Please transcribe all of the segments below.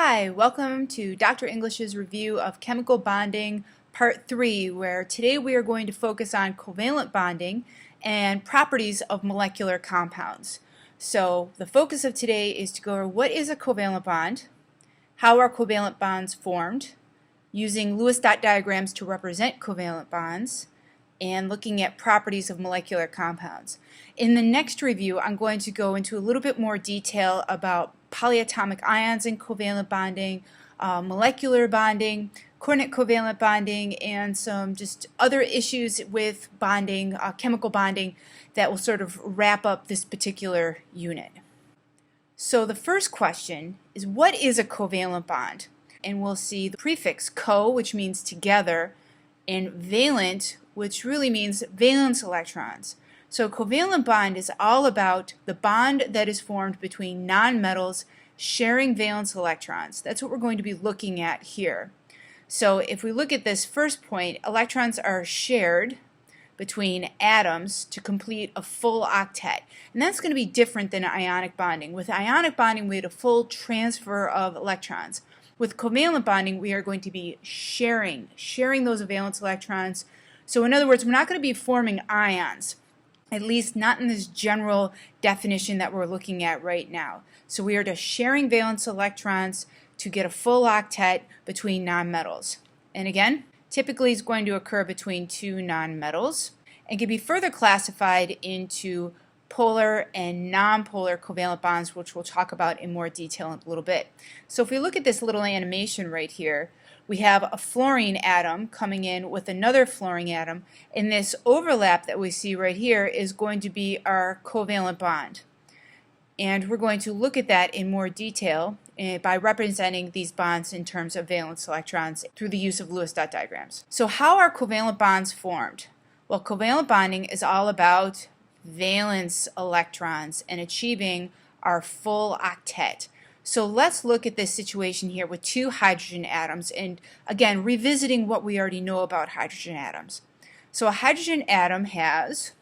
Hi, welcome to Dr. English's review of chemical bonding part 3, where today we are going to focus on covalent bonding and properties of molecular compounds. So the focus of today is to go over what is a covalent bond, how are covalent bonds formed, using Lewis dot diagrams to represent covalent bonds, and looking at properties of molecular compounds. In the next review, I'm going to go into a little bit more detail about polyatomic ions in covalent bonding, molecular bonding, coordinate covalent bonding, and some just other issues with bonding, chemical bonding, that will sort of wrap up this particular unit. So the first question is, what is a covalent bond? And we'll see the prefix co, which means together, and valent, which really means valence electrons. So covalent bond is all about the bond that is formed between nonmetals sharing valence electrons. That's what we're going to be looking at here. So if we look at this first point, electrons are shared between atoms to complete a full octet. And that's going to be different than ionic bonding. With ionic bonding, we had a full transfer of electrons. With covalent bonding, we are going to be sharing those valence electrons. So in other words, we're not going to be forming ions, at least not in this general definition that we're looking at right now. So we are just sharing valence electrons to get a full octet between nonmetals. And again, typically it's going to occur between two nonmetals and can be further classified into polar and nonpolar covalent bonds, which we'll talk about in more detail in a little bit. So if we look at this little animation right here, we have a fluorine atom coming in with another fluorine atom, and this overlap that we see right here is going to be our covalent bond. And we're going to look at that in more detail by representing these bonds in terms of valence electrons through the use of Lewis dot diagrams. So how are covalent bonds formed? Well, covalent bonding is all about valence electrons and achieving our full octet. So let's look at this situation here with two hydrogen atoms, and again revisiting what we already know about hydrogen atoms. So a hydrogen atom has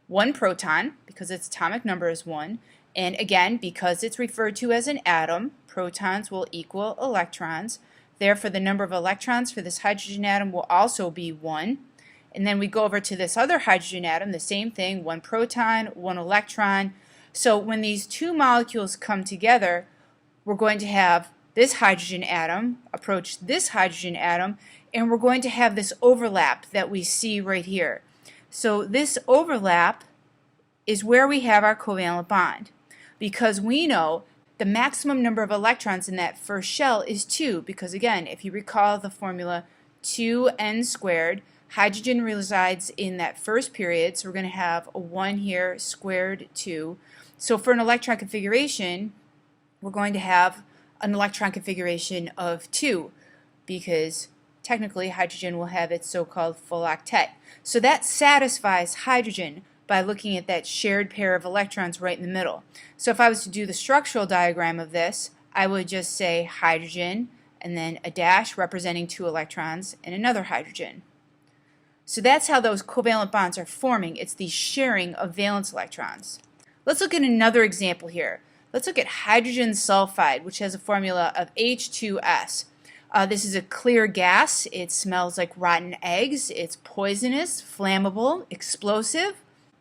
one proton because its atomic number is 1, and again because it's referred to as an atom, protons will equal electrons. Therefore the number of electrons for this hydrogen atom will also be 1. And then we go over to this other hydrogen atom, the same thing, one proton, one electron. So when these two molecules come together, we're going to have this hydrogen atom approach this hydrogen atom, and we're going to have this overlap that we see right here. So this overlap is where we have our covalent bond, because we know the maximum number of electrons in that first shell is 2, because again, if you recall the formula 2n squared, hydrogen resides in that first period, so we're going to have a 1 here squared 2. So for an electron configuration, we're going to have an electron configuration of 2, because technically hydrogen will have its so-called full octet. So that satisfies hydrogen by looking at that shared pair of electrons right in the middle. So if I was to do the structural diagram of this, I would just say hydrogen and then a dash representing 2 electrons and another hydrogen. So that's how those covalent bonds are forming. It's the sharing of valence electrons. Let's look at another example here. Let's look at hydrogen sulfide, which has a formula of H2S. This is a clear gas. It smells like rotten eggs. It's poisonous, flammable, explosive.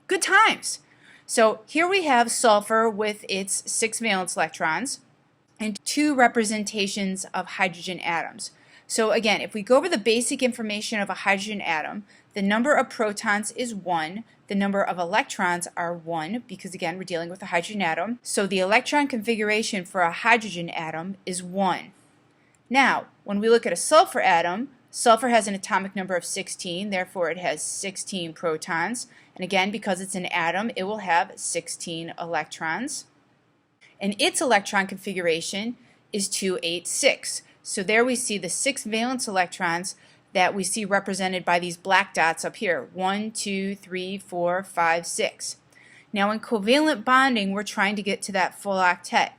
Good times. So here we have sulfur with its 6 valence electrons and 2 representations of hydrogen atoms. So again, if we go over the basic information of a hydrogen atom, the number of protons is 1, the number of electrons are 1, because again we're dealing with a hydrogen atom, so the electron configuration for a hydrogen atom is 1. Now, when we look at a sulfur atom, sulfur has an atomic number of 16, therefore it has 16 protons, and again because it's an atom it will have 16 electrons, and its electron configuration is 286. So there we see the 6 valence electrons that we see represented by these black dots up here. 1, 2, 3, 4, 5, 6. Now in covalent bonding, we're trying to get to that full octet.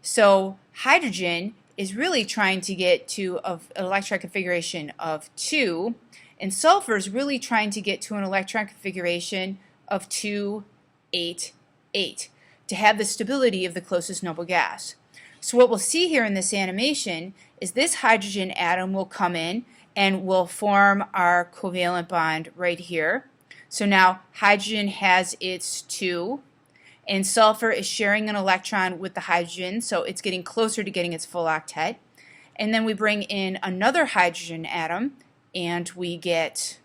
So hydrogen is really trying to get to an electron configuration of 2, and sulfur is really trying to get to an electron configuration of 2, 8, 8 to have the stability of the closest noble gas. So what we'll see here in this animation is this hydrogen atom will come in and will form our covalent bond right here. So now hydrogen has its 2, and sulfur is sharing an electron with the hydrogen, so it's getting closer to getting its full octet. And then we bring in another hydrogen atom, and we get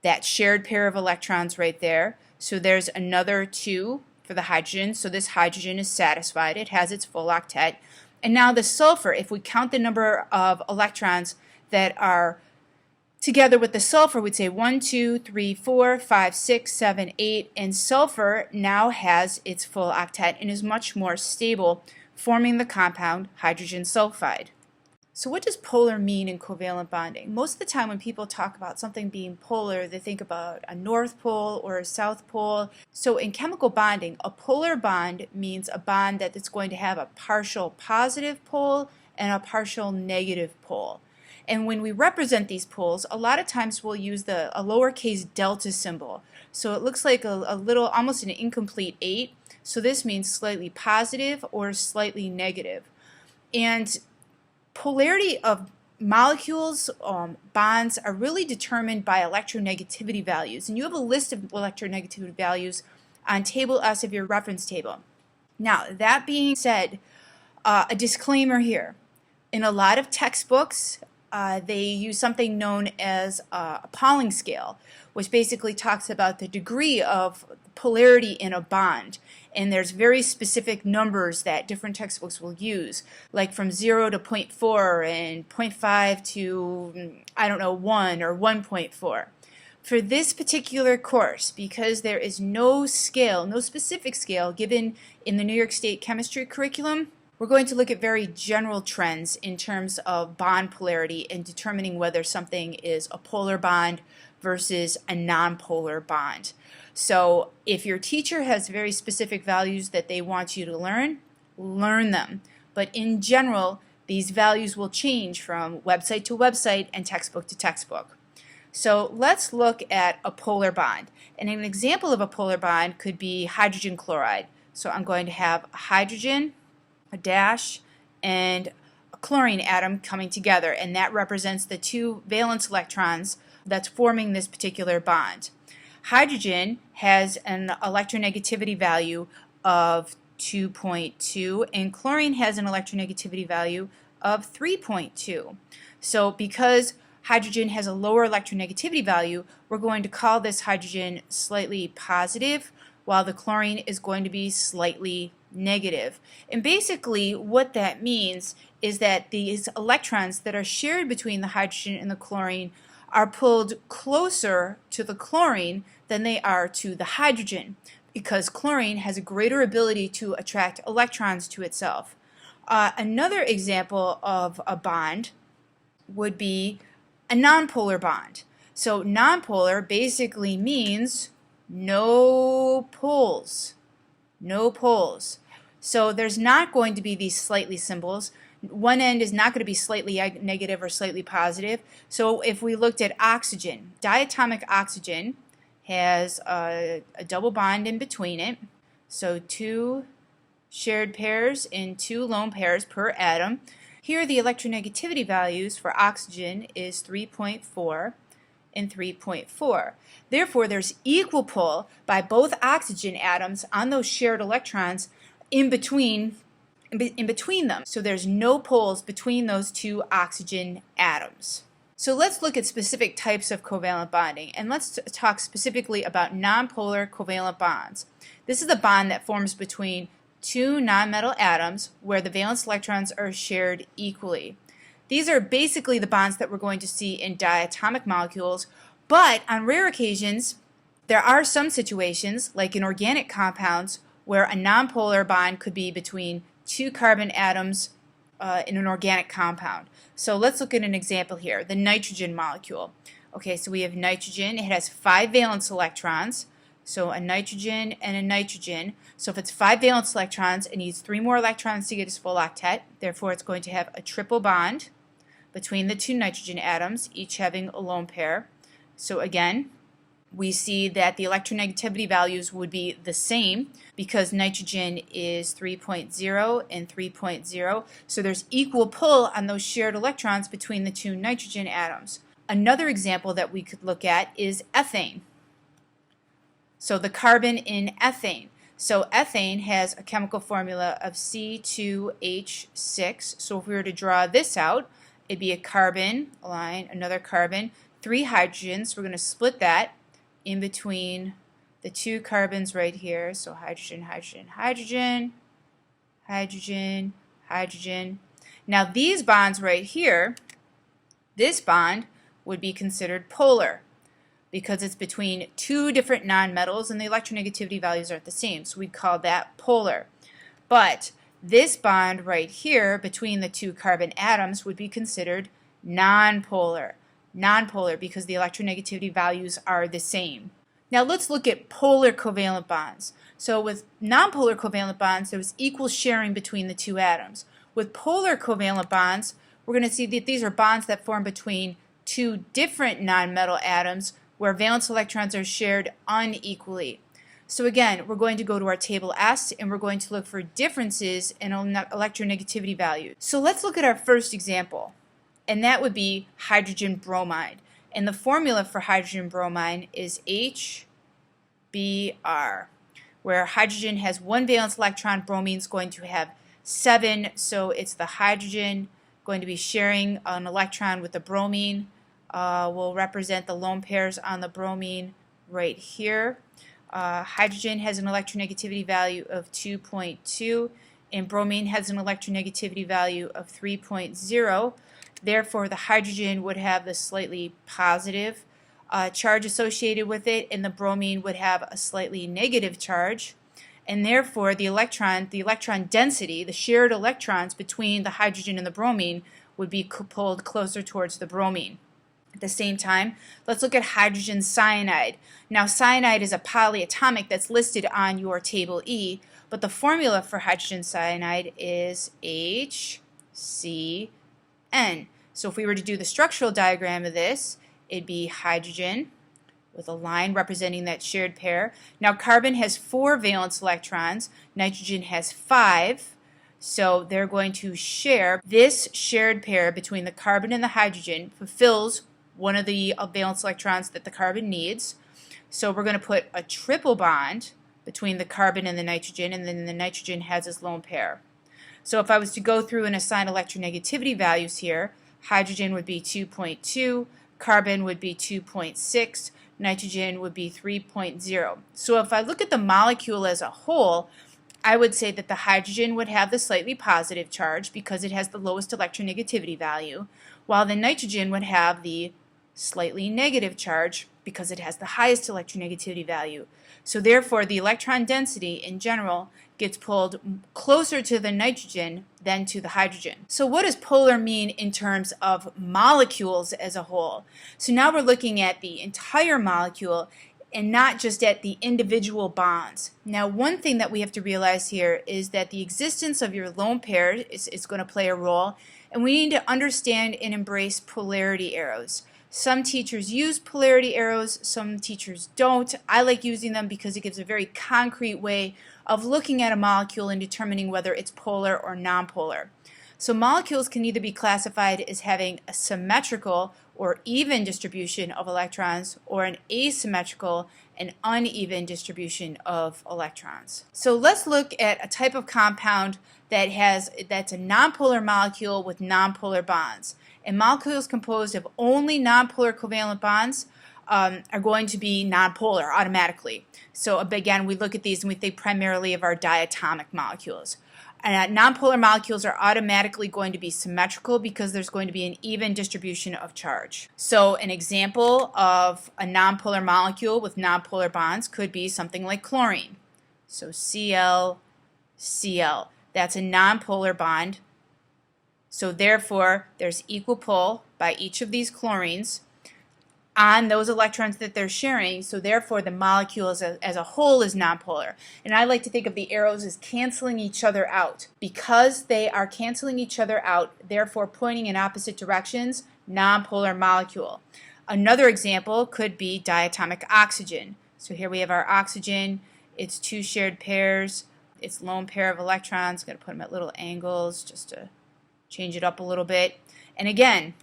that shared pair of electrons right there. So there's another 2 for the hydrogen, so this hydrogen is satisfied, it has its full octet. And now the sulfur, if we count the number of electrons that are together with the sulfur, we'd say 1, 2, 3, 4, 5, 6, 7, 8, and sulfur now has its full octet and is much more stable, forming the compound hydrogen sulfide. So what does polar mean in covalent bonding? Most of the time when people talk about something being polar, they think about a north pole or a south pole. So in chemical bonding, a polar bond means a bond that is going to have a partial positive pole and a partial negative pole. And when we represent these poles, a lot of times we'll use a lowercase delta symbol. So it looks like a little, almost an incomplete 8. So this means slightly positive or slightly negative. And polarity of molecules, bonds, are really determined by electronegativity values. And you have a list of electronegativity values on table S of your reference table. Now, that being said, a disclaimer here. In a lot of textbooks, they use something known as a Pauling scale, which basically talks about the degree of polarity in a bond. And there's very specific numbers that different textbooks will use, like from 0 to 0.4 and 0.5 to, I don't know, 1 or 1.4. For this particular course, because there is no scale, no specific scale given in the New York State chemistry curriculum, we're going to look at very general trends in terms of bond polarity and determining whether something is a polar bond versus a nonpolar bond. So if your teacher has very specific values that they want you to learn, learn them. But in general, these values will change from website to website and textbook to textbook. So let's look at a polar bond. And an example of a polar bond could be hydrogen chloride. So I'm going to have a hydrogen, a dash, and a chlorine atom coming together, and that represents the 2 valence electrons that's forming this particular bond. Hydrogen has an electronegativity value of 2.2, and chlorine has an electronegativity value of 3.2. So because hydrogen has a lower electronegativity value, we're going to call this hydrogen slightly positive, while the chlorine is going to be slightly negative. And basically what that means is that these electrons that are shared between the hydrogen and the chlorine are pulled closer to the chlorine than they are to the hydrogen, because chlorine has a greater ability to attract electrons to itself. Another example of a bond would be a nonpolar bond. So nonpolar basically means no poles. No poles. So there's not going to be these slightly symbols. One end is not going to be slightly negative or slightly positive. So if we looked at oxygen, diatomic oxygen has a double bond in between it. So 2 shared pairs and 2 lone pairs per atom. Here the electronegativity values for oxygen is 3.4 and 3.4. Therefore, there's equal pull by both oxygen atoms on those shared electrons in between them. So there's no poles between those 2 oxygen atoms. So let's look at specific types of covalent bonding, and let's talk specifically about nonpolar covalent bonds. This is a bond that forms between 2 nonmetal atoms where the valence electrons are shared equally. These are basically the bonds that we're going to see in diatomic molecules, but on rare occasions, there are some situations, like in organic compounds, where a nonpolar bond could be between 2 carbon atoms in an organic compound. So let's look at an example here, the nitrogen molecule. Okay, so we have nitrogen. It has 5 valence electrons, so a nitrogen and a nitrogen. So if it's 5 valence electrons, it needs 3 more electrons to get its full octet. Therefore, it's going to have a triple bond between the 2 nitrogen atoms, each having a lone pair. So again, we see that the electronegativity values would be the same because nitrogen is 3.0 and 3.0. So there's equal pull on those shared electrons between the two nitrogen atoms. Another example that we could look at is ethane. So the carbon in ethane. So ethane has a chemical formula of C2H6. So if we were to draw this out, it'd be a carbon, a line, another carbon, 3 hydrogens. We're going to split that in between the 2 carbons right here. So hydrogen, hydrogen, hydrogen, hydrogen, hydrogen. Now these bonds right here, this bond would be considered polar because it's between 2 different nonmetals and the electronegativity values aren't the same. So we'd call that polar. But this bond right here between the 2 carbon atoms would be considered nonpolar. Nonpolar because the electronegativity values are the same. Now let's look at polar covalent bonds. So with nonpolar covalent bonds, there's equal sharing between the 2 atoms. With polar covalent bonds, we're going to see that these are bonds that form between 2 different nonmetal atoms where valence electrons are shared unequally. So again, we're going to go to our table S and we're going to look for differences in electronegativity values. So let's look at our first example, and that would be hydrogen bromide. And the formula for hydrogen bromide is HBr, where hydrogen has 1 valence electron, bromine is going to have 7, so it's the hydrogen going to be sharing an electron with the bromine. Will represent the lone pairs on the bromine right here. Hydrogen has an electronegativity value of 2.2 and bromine has an electronegativity value of 3.0. Therefore, the hydrogen would have the slightly positive charge associated with it, and the bromine would have a slightly negative charge. And therefore, the electron density, the shared electrons between the hydrogen and the bromine, would be pulled closer towards the bromine. At the same time, let's look at hydrogen cyanide. Now, cyanide is a polyatomic that's listed on your table E, but the formula for hydrogen cyanide is HCN. So if we were to do the structural diagram of this, it'd be hydrogen with a line representing that shared pair. Now, carbon has 4 valence electrons, nitrogen has 5. So they're going to share. This shared pair between the carbon and the hydrogen fulfills one of the valence electrons that the carbon needs. So we're going to put a triple bond between the carbon and the nitrogen, and then the nitrogen has its lone pair. So if I was to go through and assign electronegativity values here, hydrogen would be 2.2, carbon would be 2.6, nitrogen would be 3.0. So if I look at the molecule as a whole, I would say that the hydrogen would have the slightly positive charge because it has the lowest electronegativity value, while the nitrogen would have the slightly negative charge because it has the highest electronegativity value. So therefore, the electron density in general gets pulled closer to the nitrogen than to the hydrogen. So what does polar mean in terms of molecules as a whole? So now we're looking at the entire molecule and not just at the individual bonds. Now, one thing that we have to realize here is that the existence of your lone pair is going to play a role, and we need to understand and embrace polarity arrows. Some teachers use polarity arrows, some teachers don't. I like using them because it gives a very concrete way of looking at a molecule and determining whether it's polar or nonpolar. So molecules can either be classified as having a symmetrical or even distribution of electrons, or an asymmetrical and uneven distribution of electrons. So let's look at a type of compound that's a nonpolar molecule with nonpolar bonds. And molecules composed of only nonpolar covalent bonds are going to be nonpolar automatically. So again, we look at these and we think primarily of our diatomic molecules. Nonpolar molecules are automatically going to be symmetrical because there's going to be an even distribution of charge. So an example of a nonpolar molecule with nonpolar bonds could be something like chlorine. So Cl, Cl. That's a nonpolar bond. So therefore, there's equal pull by each of these chlorines on those electrons that they're sharing, so therefore the molecule as a whole is nonpolar. And I like to think of the arrows as canceling each other out. Because they are canceling each other out, therefore pointing in opposite directions, nonpolar molecule. Another example could be diatomic oxygen. So here we have our oxygen, it's two shared pairs, its lone pair of electrons. I'm going to put them at little angles just to change it up a little bit. And again,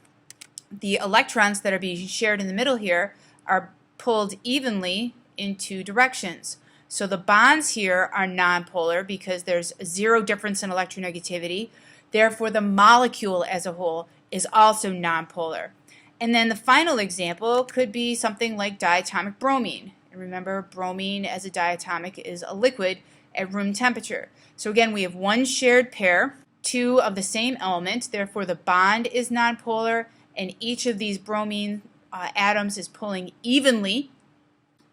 the electrons that are being shared in the middle here are pulled evenly in two directions. So the bonds here are nonpolar because there's zero difference in electronegativity. Therefore, the molecule as a whole is also nonpolar. And then the final example could be something like diatomic bromine. And remember, bromine as a diatomic is a liquid at room temperature. So again, we have one shared pair, two of the same element, therefore the bond is nonpolar, and each of these bromine atoms is pulling evenly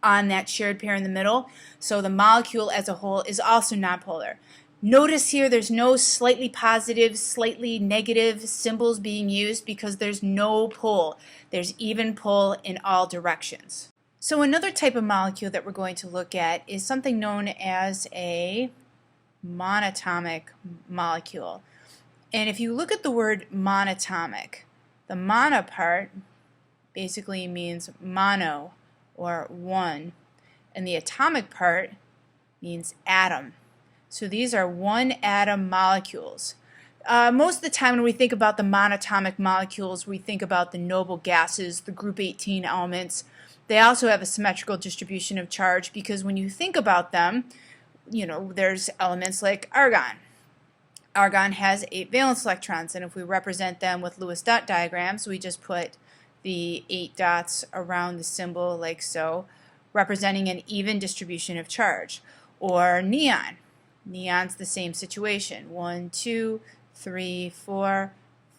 on that shared pair in the middle, so the molecule as a whole is also nonpolar. Notice here there's no slightly positive, slightly negative symbols being used because there's no pull. There's even pull in all directions. So another type of molecule that we're going to look at is something known as a monatomic molecule. And if you look at the word monatomic, the mono part basically means mono or one, and the atomic part means atom. So these are one atom molecules. Most of the time when we think about the monatomic molecules, we think about the noble gases, the group 18 elements. They also have a symmetrical distribution of charge because when you think about them, you know, there's elements like argon. Argon has 8 valence electrons, and if we represent them with Lewis dot diagrams, we just put the 8 dots around the symbol like so, representing an even distribution of charge. Or neon. Neon's the same situation. 1, 2, 3, 4,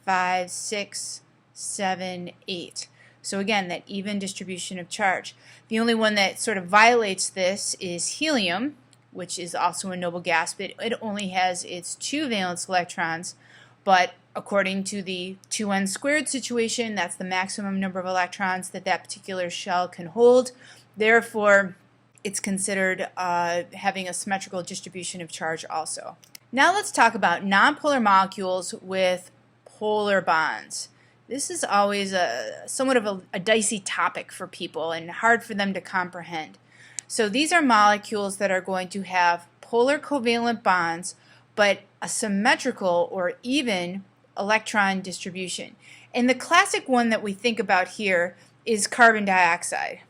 5, 6, 7, 8. So again, that even distribution of charge. The only one that sort of violates this is helium, which is also a noble gas, but it only has its 2 valence electrons. But according to the 2n squared situation, that's the maximum number of electrons that that particular shell can hold. Therefore, it's considered having a symmetrical distribution of charge also. Now let's talk about nonpolar molecules with polar bonds. This is always somewhat of a dicey topic for people and hard for them to comprehend. So these are molecules that are going to have polar covalent bonds, but a symmetrical or even electron distribution. And the classic one that we think about here is carbon dioxide.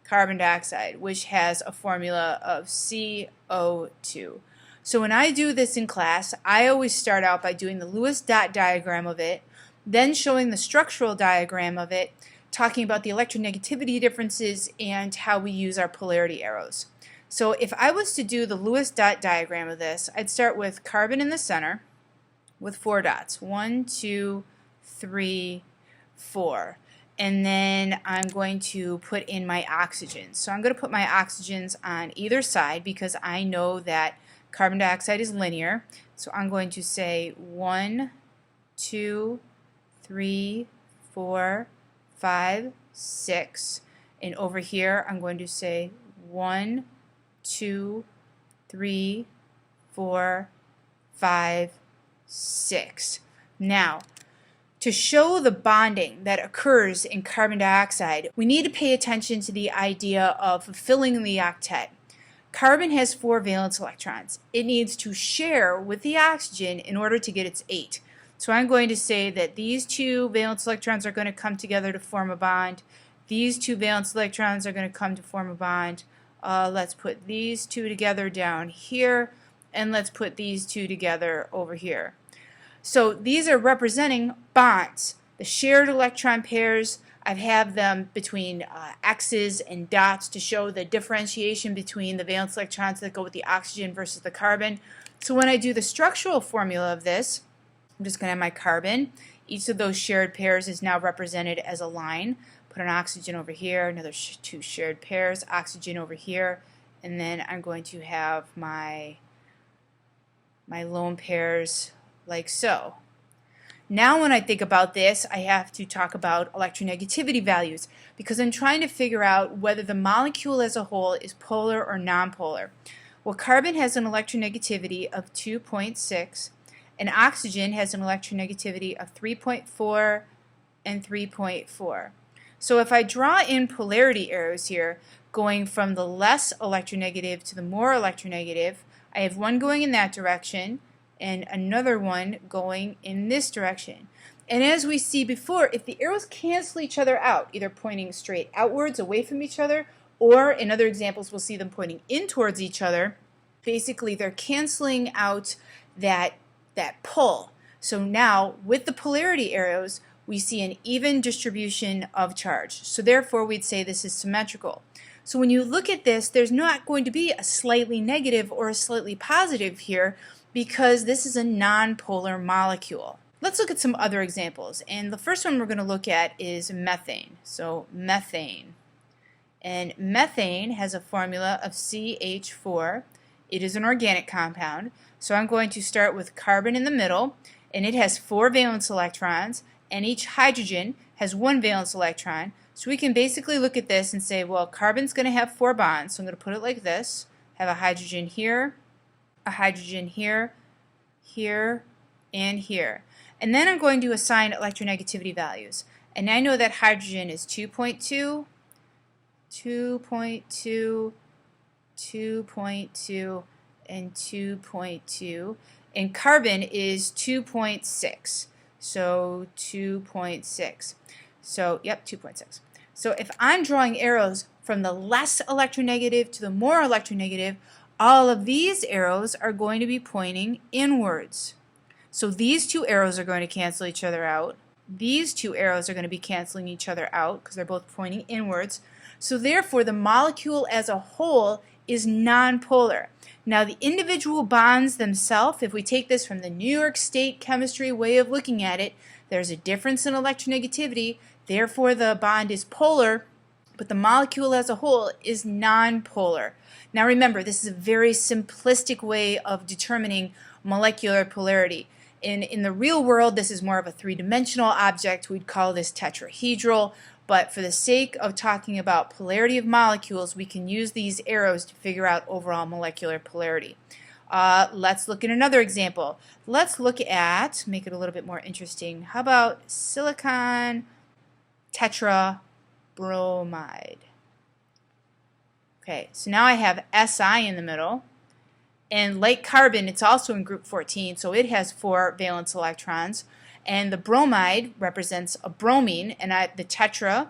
Carbon dioxide, which has a formula of CO2. So when I do this in class, I always start out by doing the Lewis dot diagram of it, then showing the structural diagram of it, talking about the electronegativity differences and how we use our polarity arrows. So if I was to do the Lewis dot diagram of this, I'd start with carbon in the center with 4 dots. 1, 2, 3, 4. And then I'm going to put in my oxygens. So I'm going to put my oxygens on either side because I know that carbon dioxide is linear. So I'm going to say 1, 2, 3, 4, 5, 6. And over here I'm going to say 1, 2, 3, 4, 5, 6. Now, to show the bonding that occurs in carbon dioxide, we need to pay attention to the idea of fulfilling the octet. Carbon has 4 valence electrons. It needs to share with the oxygen in order to get its 8. So I'm going to say that these 2 valence electrons are going to come together to form a bond. These 2 valence electrons are going to come to form a bond. Let's put these 2 together down here, and let's put these 2 together over here. So these are representing bonds. The shared electron pairs, I have them between X's and dots to show the differentiation between the valence electrons that go with the oxygen versus the carbon. So when I do the structural formula of this, I'm just going to have my carbon. Each of those shared pairs is now represented as a line. Put an oxygen over here, another 2 shared pairs, oxygen over here, and then I'm going to have my lone pairs like so. Now when I think about this, I have to talk about electronegativity values because I'm trying to figure out whether the molecule as a whole is polar or nonpolar. Well, carbon has an electronegativity of 2.6 and oxygen has an electronegativity of 3.4 and 3.4. So if I draw in polarity arrows here, going from the less electronegative to the more electronegative, I have one going in that direction and another one going in this direction. And as we see before, if the arrows cancel each other out, either pointing straight outwards away from each other, or in other examples we'll see them pointing in towards each other, basically they're canceling out that pull. So now with the polarity arrows we see an even distribution of charge. So therefore we'd say this is symmetrical. So when you look at this, there's not going to be a slightly negative or a slightly positive here because this is a nonpolar molecule. Let's look at some other examples, and the first one we're going to look at is methane. So methane. And methane has a formula of CH4. It is an organic compound. So I'm going to start with carbon in the middle, and it has 4 valence electrons, and each hydrogen has 1 valence electron. So we can basically look at this and say, well, carbon's going to have 4 bonds. So I'm going to put it like this. Have a hydrogen here, here, and here. And then I'm going to assign electronegativity values. And I know that hydrogen is 2.2, 2.2, 2.2, and 2.2. And carbon is 2.6. So 2.6. So, yep, 2.6. So if I'm drawing arrows from the less electronegative to the more electronegative, all of these arrows are going to be pointing inwards. So these 2 arrows are going to cancel each other out. These 2 arrows are going to be canceling each other out because they're both pointing inwards. So therefore the molecule as a whole is nonpolar. Now the individual bonds themselves, if we take this from the New York State chemistry way of looking at it, there's a difference in electronegativity, therefore the bond is polar, but the molecule as a whole is nonpolar. Now remember, this is a very simplistic way of determining molecular polarity. In the real world, this is more of a 3-dimensional object. We'd call this tetrahedral, but for the sake of talking about polarity of molecules, we can use these arrows to figure out overall molecular polarity. Let's look at another example. Let's look at, make it a little bit more interesting, how about silicon tetrabromide? Okay, so now I have Si in the middle. And like carbon, it's also in group 14, so it has 4 valence electrons. And the bromide represents a bromine, and the tetra,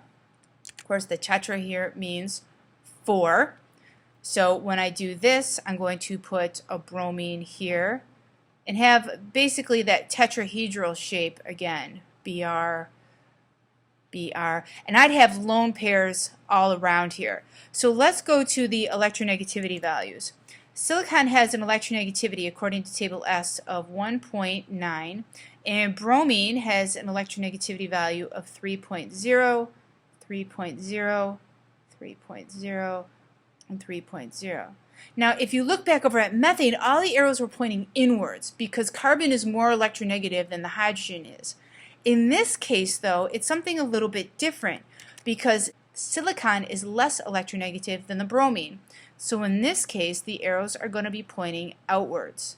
of course the tetra here means 4. So when I do this, I'm going to put a bromine here and have basically that tetrahedral shape again, Br, Br. And I'd have lone pairs all around here. So let's go to the electronegativity values. Silicon has an electronegativity according to table S of 1.9, and bromine has an electronegativity value of 3.0, 3.0, 3.0, and 3.0. Now if you look back over at methane, all the arrows were pointing inwards because carbon is more electronegative than the hydrogen is. In this case though, it's something a little bit different because silicon is less electronegative than the bromine. So in this case, the arrows are going to be pointing outwards.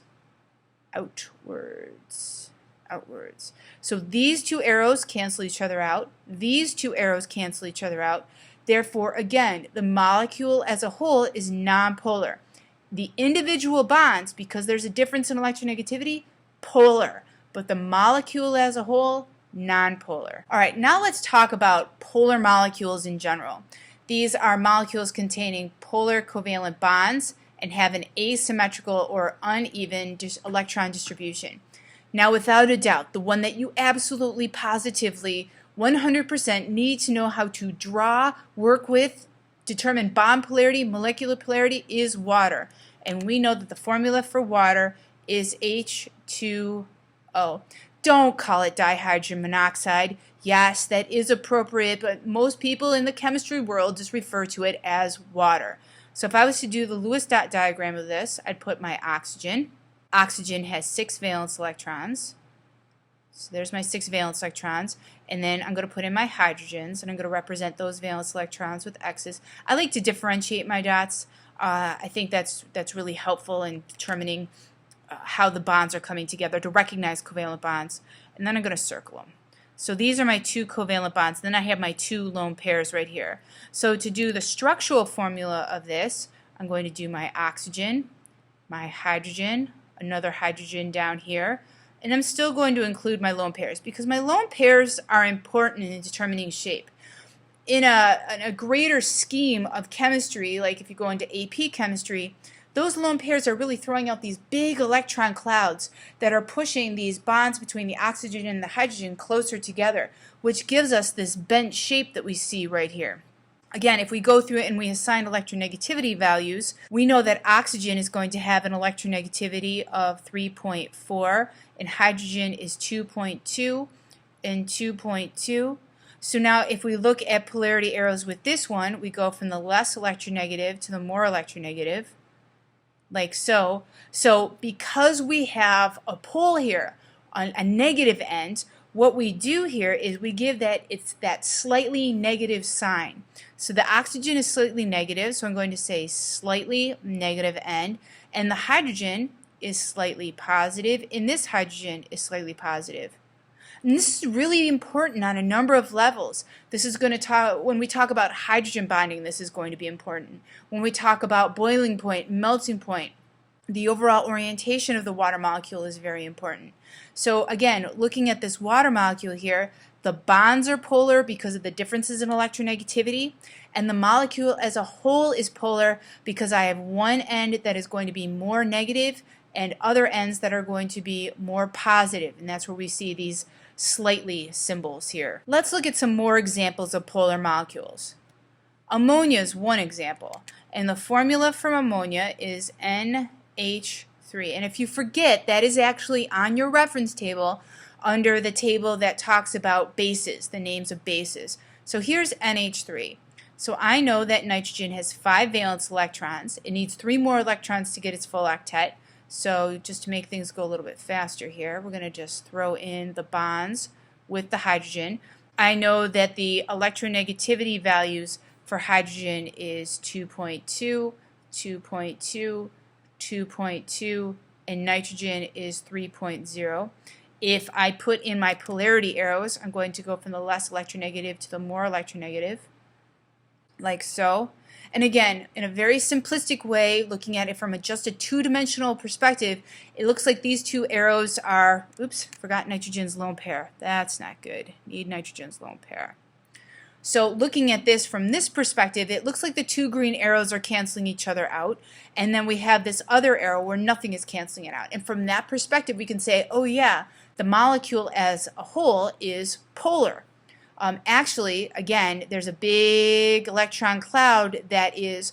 Outwards. Outwards. So these 2 arrows cancel each other out. These 2 arrows cancel each other out. Therefore, again, the molecule as a whole is nonpolar. The individual bonds, because there's a difference in electronegativity, polar. But the molecule as a whole, nonpolar. All right, now let's talk about polar molecules in general. These are molecules containing polar covalent bonds and have an asymmetrical or uneven electron distribution. Now without a doubt, the one that you absolutely positively 100% need to know how to draw, work with, determine bond polarity, molecular polarity is water. And we know that the formula for water is H2O. Don't call it dihydrogen monoxide. Yes, that is appropriate, but most people in the chemistry world just refer to it as water. So if I was to do the Lewis dot diagram of this, I'd put my oxygen. Oxygen has 6 valence electrons. So there's my 6 valence electrons. And then I'm going to put in my hydrogens, and I'm going to represent those valence electrons with X's. I like to differentiate my dots. I think that's really helpful in determining how the bonds are coming together, to recognize covalent bonds. And then I'm going to circle them. So these are my two covalent bonds. Then I have my two lone pairs right here. So to do the structural formula of this, I'm going to do my oxygen, my hydrogen, another hydrogen down here, and I'm still going to include my lone pairs because my lone pairs are important in determining shape. In a greater scheme of chemistry, like if you go into AP chemistry, those lone pairs are really throwing out these big electron clouds that are pushing these bonds between the oxygen and the hydrogen closer together, which gives us this bent shape that we see right here. Again, if we go through it and we assign electronegativity values, we know that oxygen is going to have an electronegativity of 3.4 and hydrogen is 2.2 and 2.2. So now if we look at polarity arrows with this one, we go from the less electronegative to the more electronegative, like so. So because we have a pole here on a negative end, what we do here is we give that slightly negative sign. So the oxygen is slightly negative, so I'm going to say slightly negative end, and the hydrogen is slightly positive, and this hydrogen is slightly positive. And this is really important on a number of levels. This is going to talk, when we talk about hydrogen bonding, this is going to be important. When we talk about boiling point, melting point, the overall orientation of the water molecule is very important. So again, looking at this water molecule here, the bonds are polar because of the differences in electronegativity, and the molecule as a whole is polar because I have one end that is going to be more negative and other ends that are going to be more positive, and that's where we see these slightly symbols here. Let's look at some more examples of polar molecules. Ammonia is one example, and the formula from ammonia is NH3. And if you forget, that is actually on your reference table under the table that talks about bases, the names of bases. So here's NH3. So I know that nitrogen has 5 valence electrons. It needs 3 more electrons to get its full octet. So just to make things go a little bit faster here, we're going to just throw in the bonds with the hydrogen. I know that the electronegativity values for hydrogen is 2.2, 2.2, 2.2, and nitrogen is 3.0. If I put in my polarity arrows, I'm going to go from the less electronegative to the more electronegative, like so. And again, in a very simplistic way, looking at it from just a two-dimensional perspective, it looks like these two arrows are, oops, forgot nitrogen's lone pair. That's not good. Need nitrogen's lone pair. So looking at this from this perspective, it looks like the two green arrows are canceling each other out, and then we have this other arrow where nothing is canceling it out. And from that perspective, we can say, oh yeah, the molecule as a whole is polar. Actually, again, there's a big electron cloud that is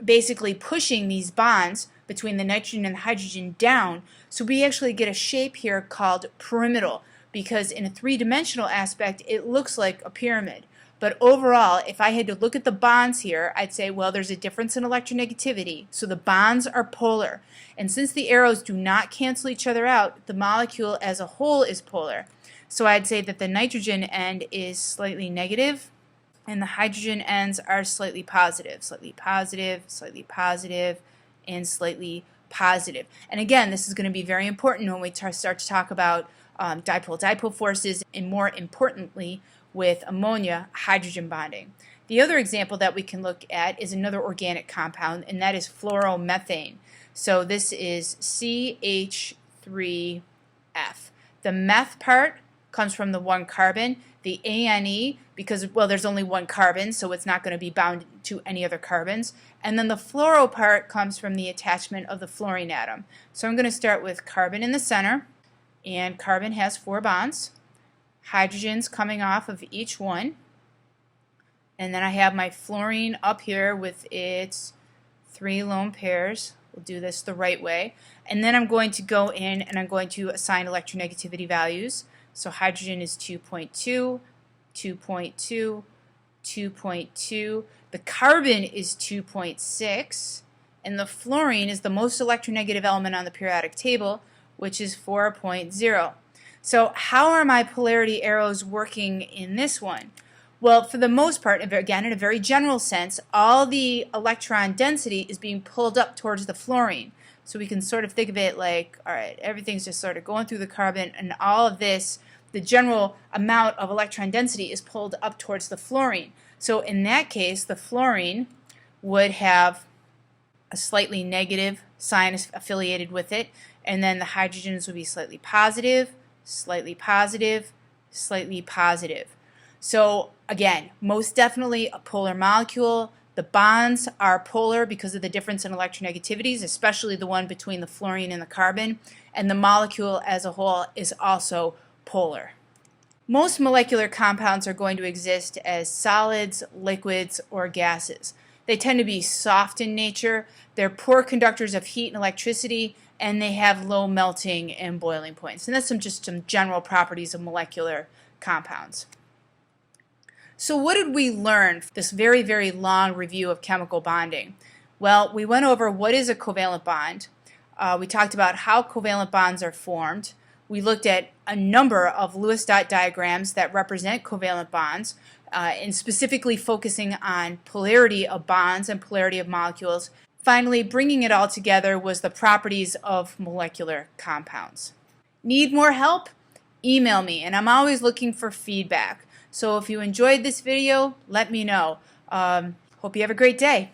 basically pushing these bonds between the nitrogen and the hydrogen down. So we actually get a shape here called pyramidal, because in a three-dimensional aspect, it looks like a pyramid. But overall, if I had to look at the bonds here, I'd say, well, there's a difference in electronegativity, so the bonds are polar. And since the arrows do not cancel each other out, the molecule as a whole is polar. So I'd say that the nitrogen end is slightly negative, and the hydrogen ends are slightly positive, slightly positive, slightly positive, and slightly positive. And again, this is going to be very important when we start to talk about dipole-dipole forces, and more importantly, with ammonia, hydrogen bonding. The other example that we can look at is another organic compound, and that is fluoromethane. So this is CH3F. The meth part comes from the one carbon. The ANE, because, well, there's only one carbon, so it's not going to be bound to any other carbons. And then the fluoro part comes from the attachment of the fluorine atom. So I'm going to start with carbon in the center, and carbon has 4 bonds. Hydrogen's coming off of each one. And then I have my fluorine up here with its 3 lone pairs. We'll do this the right way. And then I'm going to go in and I'm going to assign electronegativity values. So hydrogen is 2.2, 2.2, 2.2. The carbon is 2.6. And the fluorine is the most electronegative element on the periodic table, which is 4.0. So how are my polarity arrows working in this one? Well, for the most part, again, in a very general sense, all the electron density is being pulled up towards the fluorine. So we can sort of think of it like, all right, everything's just sort of going through the carbon, and all of this the general amount of electron density is pulled up towards the fluorine. So in that case, the fluorine would have a slightly negative sign affiliated with it, and then the hydrogens would be slightly positive, slightly positive, slightly positive. So again, most definitely a polar molecule. The bonds are polar because of the difference in electronegativities, especially the one between the fluorine and the carbon, and the molecule as a whole is also polar. Most molecular compounds are going to exist as solids, liquids, or gases. They tend to be soft in nature, they're poor conductors of heat and electricity, and they have low melting and boiling points. And that's just some general properties of molecular compounds. So what did we learn from this very, very long review of chemical bonding? Well, we went over what is a covalent bond. We talked about how covalent bonds are formed. We looked at a number of Lewis dot diagrams that represent covalent bonds, and specifically focusing on polarity of bonds and polarity of molecules. Finally, bringing it all together was the properties of molecular compounds. Need more help? Email me, and I'm always looking for feedback. So if you enjoyed this video, let me know. Hope you have a great day.